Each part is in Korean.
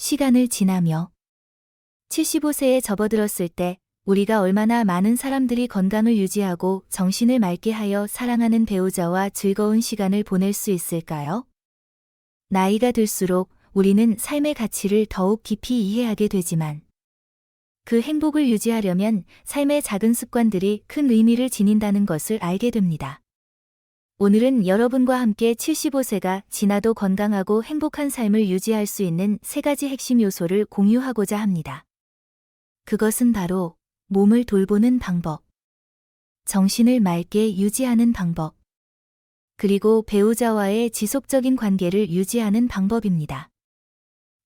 시간을 지나며 75세에 접어들었을 때 우리가 얼마나 많은 사람들이 건강을 유지하고 정신을 맑게 하여 사랑하는 배우자와 즐거운 시간을 보낼 수 있을까요? 나이가 들수록 우리는 삶의 가치를 더욱 깊이 이해하게 되지만 그 행복을 유지하려면 삶의 작은 습관들이 큰 의미를 지닌다는 것을 알게 됩니다. 오늘은 여러분과 함께 75세가 지나도 건강하고 행복한 삶을 유지할 수 있는 3가지 핵심 요소를 공유하고자 합니다. 그것은 바로 몸을 돌보는 방법, 정신을 맑게 유지하는 방법, 그리고 배우자와의 지속적인 관계를 유지하는 방법입니다.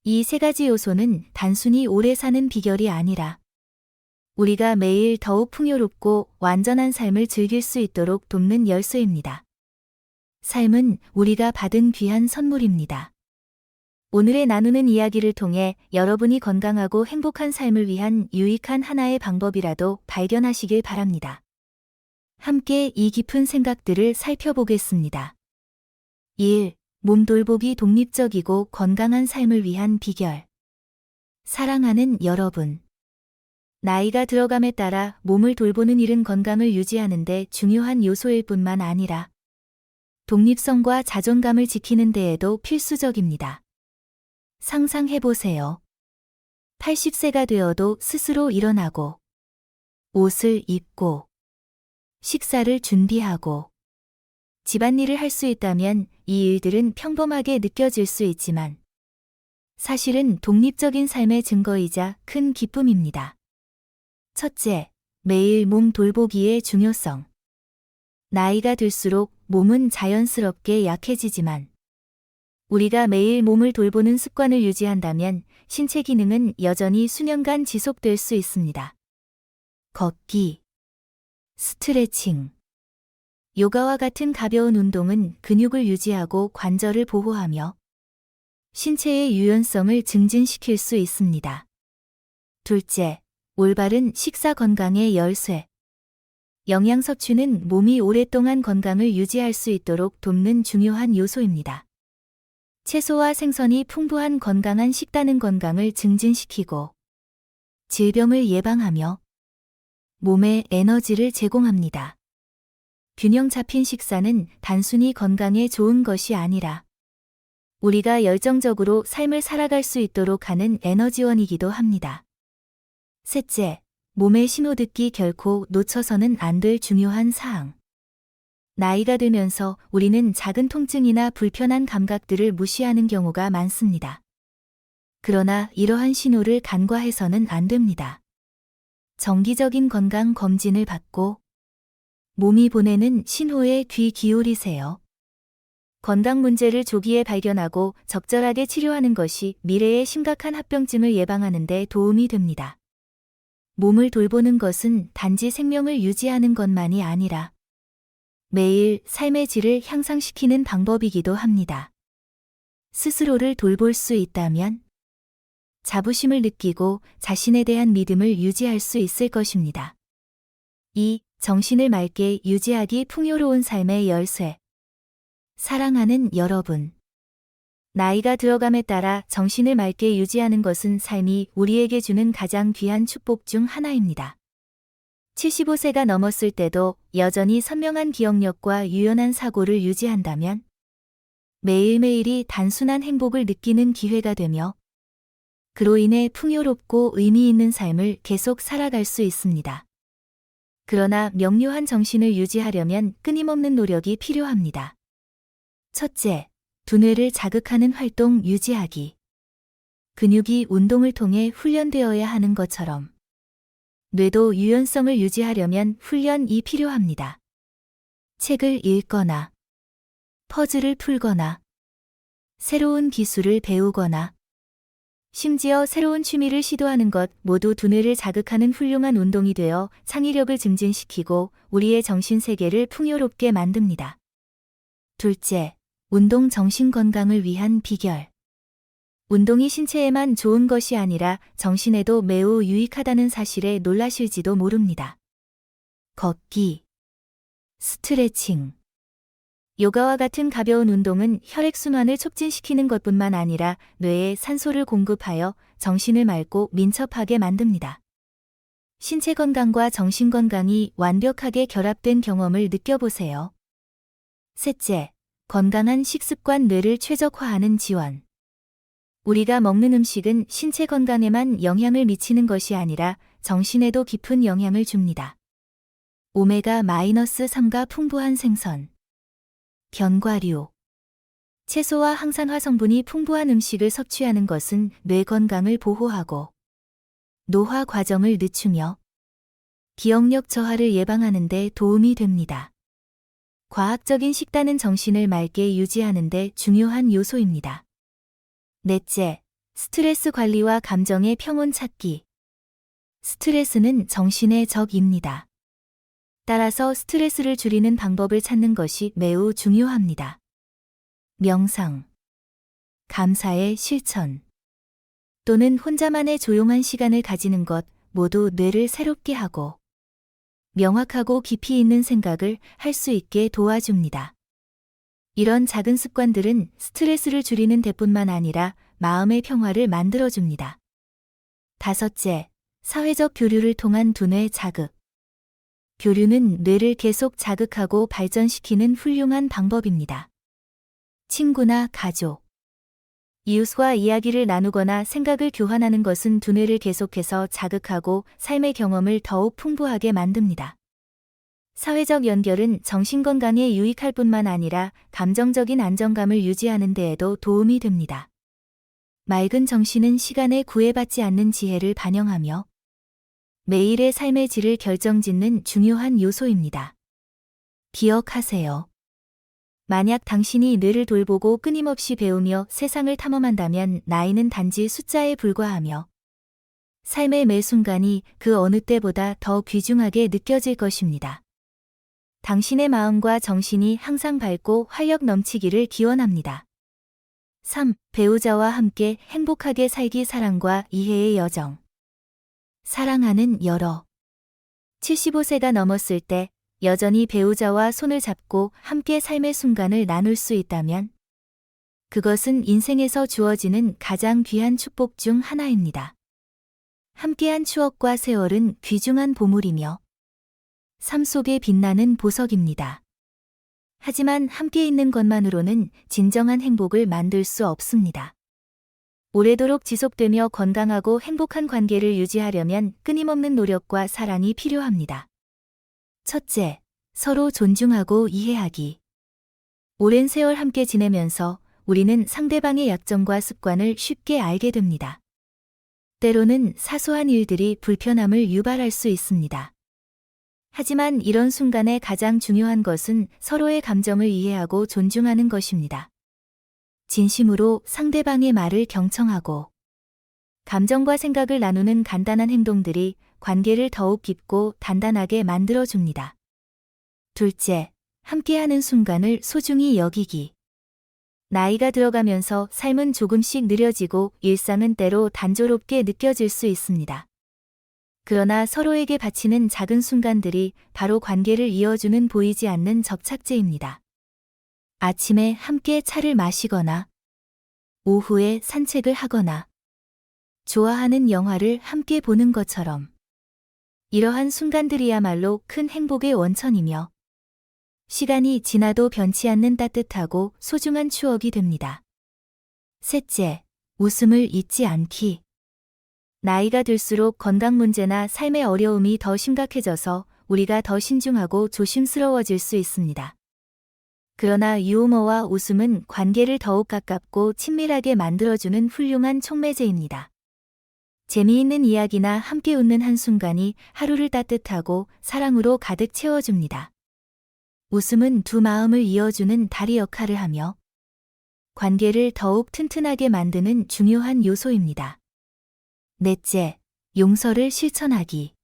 이 3가지 요소는 단순히 오래 사는 비결이 아니라 우리가 매일 더욱 풍요롭고 완전한 삶을 즐길 수 있도록 돕는 열쇠입니다. 삶은 우리가 받은 귀한 선물입니다. 오늘의 나누는 이야기를 통해 여러분이 건강하고 행복한 삶을 위한 유익한 하나의 방법이라도 발견하시길 바랍니다. 함께 이 깊은 생각들을 살펴보겠습니다. 1. 몸 돌보기 독립적이고 건강한 삶을 위한 비결. 사랑하는 여러분. 나이가 들어감에 따라 몸을 돌보는 일은 건강을 유지하는 데 중요한 요소일 뿐만 아니라 독립성과 자존감을 지키는 데에도 필수적입니다. 상상해보세요. 80세가 되어도 스스로 일어나고, 옷을 입고, 식사를 준비하고, 집안일을 할 수 있다면 이 일들은 평범하게 느껴질 수 있지만, 사실은 독립적인 삶의 증거이자 큰 기쁨입니다. 첫째, 매일 몸 돌보기의 중요성. 나이가 들수록 몸은 자연스럽게 약해지지만 우리가 매일 몸을 돌보는 습관을 유지한다면 신체 기능은 여전히 수년간 지속될 수 있습니다. 걷기, 스트레칭, 요가와 같은 가벼운 운동은 근육을 유지하고 관절을 보호하며 신체의 유연성을 증진시킬 수 있습니다. 둘째, 올바른 식사 건강의 열쇠. 영양 섭취는 몸이 오랫동안 건강을 유지할 수 있도록 돕는 중요한 요소입니다. 채소와 생선이 풍부한 건강한 식단은 건강을 증진시키고 질병을 예방하며 몸에 에너지를 제공합니다. 균형 잡힌 식사는 단순히 건강에 좋은 것이 아니라 우리가 열정적으로 삶을 살아갈 수 있도록 하는 에너지원이기도 합니다. 셋째, 몸의 신호 듣기 결코 놓쳐서는 안 될 중요한 사항. 나이가 들면서 우리는 작은 통증이나 불편한 감각들을 무시하는 경우가 많습니다. 그러나 이러한 신호를 간과해서는 안 됩니다. 정기적인 건강 검진을 받고 몸이 보내는 신호에 귀 기울이세요. 건강 문제를 조기에 발견하고 적절하게 치료하는 것이 미래의 심각한 합병증을 예방하는 데 도움이 됩니다. 몸을 돌보는 것은 단지 생명을 유지하는 것만이 아니라 매일 삶의 질을 향상시키는 방법이기도 합니다. 스스로를 돌볼 수 있다면 자부심을 느끼고 자신에 대한 믿음을 유지할 수 있을 것입니다. 2. 정신을 맑게 유지하기 풍요로운 삶의 열쇠. 사랑하는 여러분. 나이가 들어감에 따라 정신을 맑게 유지하는 것은 삶이 우리에게 주는 가장 귀한 축복 중 하나입니다. 75세가 넘었을 때도 여전히 선명한 기억력과 유연한 사고를 유지한다면 매일매일이 단순한 행복을 느끼는 기회가 되며 그로 인해 풍요롭고 의미 있는 삶을 계속 살아갈 수 있습니다. 그러나 명료한 정신을 유지하려면 끊임없는 노력이 필요합니다. 첫째, 두뇌를 자극하는 활동 유지하기. 근육이 운동을 통해 훈련되어야 하는 것처럼 뇌도 유연성을 유지하려면 훈련이 필요합니다. 책을 읽거나, 퍼즐을 풀거나, 새로운 기술을 배우거나, 심지어 새로운 취미를 시도하는 것 모두 두뇌를 자극하는 훌륭한 운동이 되어 창의력을 증진시키고 우리의 정신세계를 풍요롭게 만듭니다. 둘째, 운동 정신 건강을 위한 비결. 운동이 신체에만 좋은 것이 아니라 정신에도 매우 유익하다는 사실에 놀라실지도 모릅니다. 걷기, 스트레칭, 요가와 같은 가벼운 운동은 혈액순환을 촉진시키는 것뿐만 아니라 뇌에 산소를 공급하여 정신을 맑고 민첩하게 만듭니다. 신체 건강과 정신 건강이 완벽하게 결합된 경험을 느껴보세요. 셋째, 건강한 식습관 뇌를 최적화하는 지원. 우리가 먹는 음식은 신체 건강에만 영향을 미치는 것이 아니라 정신에도 깊은 영향을 줍니다. 오메가-3가 풍부한 생선, 견과류, 채소와 항산화 성분이 풍부한 음식을 섭취하는 것은 뇌 건강을 보호하고 노화 과정을 늦추며 기억력 저하를 예방하는 데 도움이 됩니다. 과학적인 식단은 정신을 맑게 유지하는 데 중요한 요소입니다. 넷째, 스트레스 관리와 감정의 평온 찾기. 스트레스는 정신의 적입니다. 따라서 스트레스를 줄이는 방법을 찾는 것이 매우 중요합니다. 명상, 감사의 실천, 또는 혼자만의 조용한 시간을 가지는 것 모두 뇌를 새롭게 하고 명확하고 깊이 있는 생각을 할 수 있게 도와줍니다. 이런 작은 습관들은 스트레스를 줄이는 데뿐만 아니라 마음의 평화를 만들어줍니다. 다섯째, 사회적 교류를 통한 두뇌 자극. 교류는 뇌를 계속 자극하고 발전시키는 훌륭한 방법입니다. 친구나 가족, 이웃과 이야기를 나누거나 생각을 교환하는 것은 두뇌를 계속해서 자극하고 삶의 경험을 더욱 풍부하게 만듭니다. 사회적 연결은 정신건강에 유익할 뿐만 아니라 감정적인 안정감을 유지하는 데에도 도움이 됩니다. 맑은 정신은 시간에 구애받지 않는 지혜를 반영하며 매일의 삶의 질을 결정짓는 중요한 요소입니다. 기억하세요. 만약 당신이 뇌를 돌보고 끊임없이 배우며 세상을 탐험한다면 나이는 단지 숫자에 불과하며 삶의 매 순간이 그 어느 때보다 더 귀중하게 느껴질 것입니다. 당신의 마음과 정신이 항상 밝고 활력 넘치기를 기원합니다. 3. 배우자와 함께 행복하게 살기. 사랑과 이해의 여정. 사랑하는 여러. 75세가 넘었을 때 여전히 배우자와 손을 잡고 함께 삶의 순간을 나눌 수 있다면 그것은 인생에서 주어지는 가장 귀한 축복 중 하나입니다. 함께한 추억과 세월은 귀중한 보물이며 삶 속에 빛나는 보석입니다. 하지만 함께 있는 것만으로는 진정한 행복을 만들 수 없습니다. 오래도록 지속되며 건강하고 행복한 관계를 유지하려면 끊임없는 노력과 사랑이 필요합니다. 첫째, 서로 존중하고 이해하기. 오랜 세월 함께 지내면서 우리는 상대방의 약점과 습관을 쉽게 알게 됩니다. 때로는 사소한 일들이 불편함을 유발할 수 있습니다. 하지만 이런 순간에 가장 중요한 것은 서로의 감정을 이해하고 존중하는 것입니다. 진심으로 상대방의 말을 경청하고 감정과 생각을 나누는 간단한 행동들이 관계를 더욱 깊고 단단하게 만들어줍니다. 둘째, 함께하는 순간을 소중히 여기기. 나이가 들어가면서 삶은 조금씩 느려지고 일상은 때로 단조롭게 느껴질 수 있습니다. 그러나 서로에게 바치는 작은 순간들이 바로 관계를 이어주는 보이지 않는 접착제입니다. 아침에 함께 차를 마시거나, 오후에 산책을 하거나, 좋아하는 영화를 함께 보는 것처럼. 이러한 순간들이야말로 큰 행복의 원천이며, 시간이 지나도 변치 않는 따뜻하고 소중한 추억이 됩니다. 셋째, 웃음을 잊지 않기. 나이가 들수록 건강 문제나 삶의 어려움이 더 심각해져서 우리가 더 신중하고 조심스러워질 수 있습니다. 그러나 유머와 웃음은 관계를 더욱 가깝고 친밀하게 만들어주는 훌륭한 촉매제입니다. 재미있는 이야기나 함께 웃는 한순간이 하루를 따뜻하고 사랑으로 가득 채워줍니다. 웃음은 두 마음을 이어주는 다리 역할을 하며 관계를 더욱 튼튼하게 만드는 중요한 요소입니다. 넷째, 용서를 실천하기.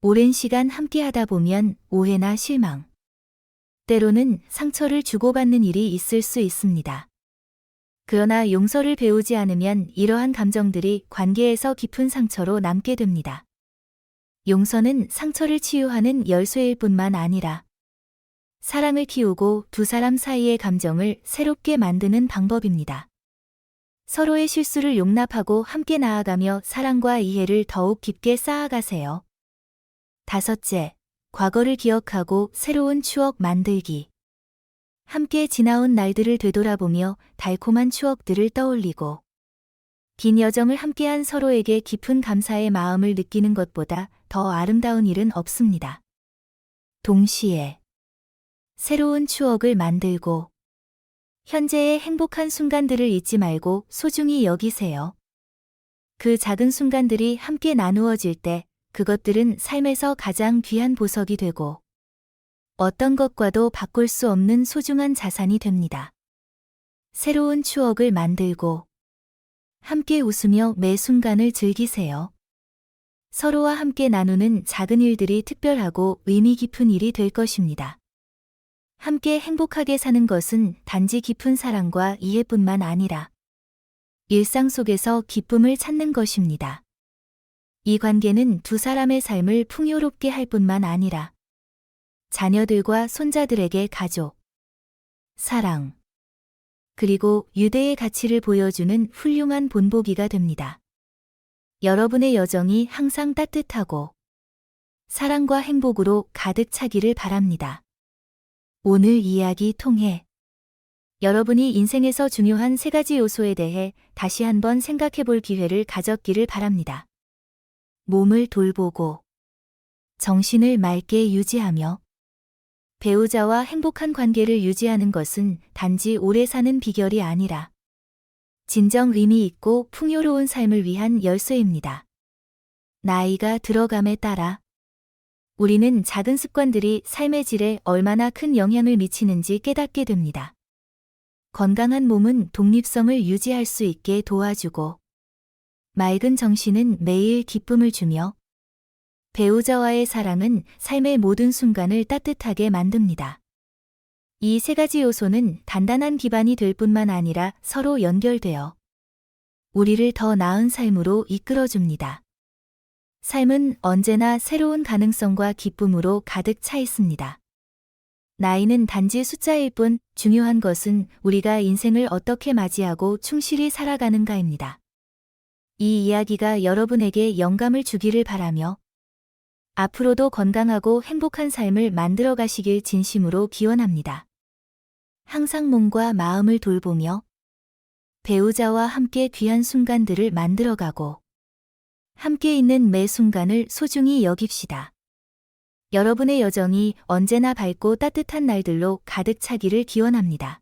오랜 시간 함께하다 보면 오해나 실망, 때로는 상처를 주고받는 일이 있을 수 있습니다. 그러나 용서를 배우지 않으면 이러한 감정들이 관계에서 깊은 상처로 남게 됩니다. 용서는 상처를 치유하는 열쇠일 뿐만 아니라 사랑을 키우고 두 사람 사이의 감정을 새롭게 만드는 방법입니다. 서로의 실수를 용납하고 함께 나아가며 사랑과 이해를 더욱 깊게 쌓아가세요. 5째, 과거를 기억하고 새로운 추억 만들기. 함께 지나온 날들을 되돌아보며 달콤한 추억들을 떠올리고 긴 여정을 함께한 서로에게 깊은 감사의 마음을 느끼는 것보다 더 아름다운 일은 없습니다. 동시에 새로운 추억을 만들고 현재의 행복한 순간들을 잊지 말고 소중히 여기세요. 그 작은 순간들이 함께 나누어질 때 그것들은 삶에서 가장 귀한 보석이 되고 어떤 것과도 바꿀 수 없는 소중한 자산이 됩니다. 새로운 추억을 만들고 함께 웃으며 매 순간을 즐기세요. 서로와 함께 나누는 작은 일들이 특별하고 의미 깊은 일이 될 것입니다. 함께 행복하게 사는 것은 단지 깊은 사랑과 이해뿐만 아니라 일상 속에서 기쁨을 찾는 것입니다. 이 관계는 두 사람의 삶을 풍요롭게 할 뿐만 아니라 자녀들과 손자들에게 가족, 사랑, 그리고 유대의 가치를 보여주는 훌륭한 본보기가 됩니다. 여러분의 여정이 항상 따뜻하고 사랑과 행복으로 가득 차기를 바랍니다. 오늘 이야기 통해 여러분이 인생에서 중요한 3가지 요소에 대해 다시 한번 생각해 볼 기회를 가졌기를 바랍니다. 몸을 돌보고 정신을 맑게 유지하며 배우자와 행복한 관계를 유지하는 것은 단지 오래 사는 비결이 아니라 진정 의미 있고 풍요로운 삶을 위한 열쇠입니다. 나이가 들어감에 따라 우리는 작은 습관들이 삶의 질에 얼마나 큰 영향을 미치는지 깨닫게 됩니다. 건강한 몸은 독립성을 유지할 수 있게 도와주고 맑은 정신은 매일 기쁨을 주며 배우자와의 사랑은 삶의 모든 순간을 따뜻하게 만듭니다. 이 3가지 요소는 단단한 기반이 될 뿐만 아니라 서로 연결되어 우리를 더 나은 삶으로 이끌어줍니다. 삶은 언제나 새로운 가능성과 기쁨으로 가득 차 있습니다. 나이는 단지 숫자일 뿐 중요한 것은 우리가 인생을 어떻게 맞이하고 충실히 살아가는가입니다. 이 이야기가 여러분에게 영감을 주기를 바라며 앞으로도 건강하고 행복한 삶을 만들어 가시길 진심으로 기원합니다. 항상 몸과 마음을 돌보며 배우자와 함께 귀한 순간들을 만들어가고 함께 있는 매 순간을 소중히 여깁시다. 여러분의 여정이 언제나 밝고 따뜻한 날들로 가득 차기를 기원합니다.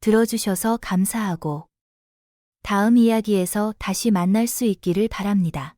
들어주셔서 감사하고 다음 이야기에서 다시 만날 수 있기를 바랍니다.